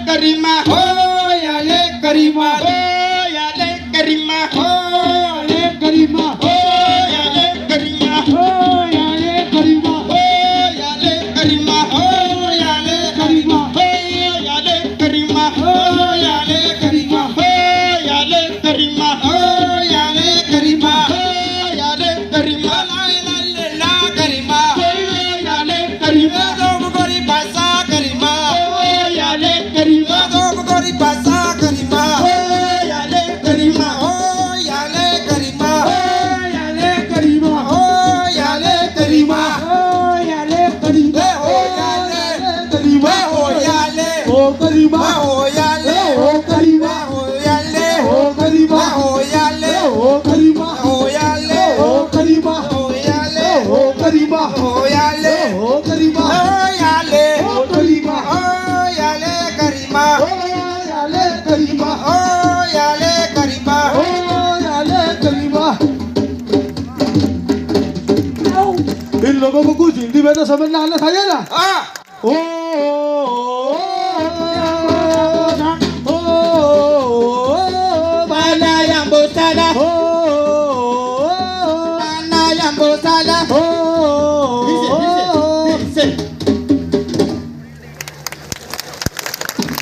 करीमा हो याले करीमा हो याले करीमा हो याले करीमा हो याले करीमा हो याले करीमा हो याले करीमा हो याले करीमा हो याले करीमा हो याले करीमा हो याले करीमा हो याले करीमा हो याले करीमा ला करीमा हो याले करीमा दो गोरी भाषा करीमा हो याले करीमा दो गोरी भाषा करीमा हो याले करीमा हो याले करीमा हो याले करीमा हो याले करीमा हो याले करीमा हो याले करीमा हो याले हो करीमा हो याले हो करीमा हो याले हो करीमा हो याले हो करीमा हो याले हो करीमा हो याले हो करीमा हो याले हो करीमा हो याले हो करीमा हो याले करीमा हो याले करीमा हो याले करीमा हो याले करीमा। इन लोगों को कुछ हिंदी में तो समझ ना आना चाहिए ना। ओ Bala yang bosala ओ Bala yang bosala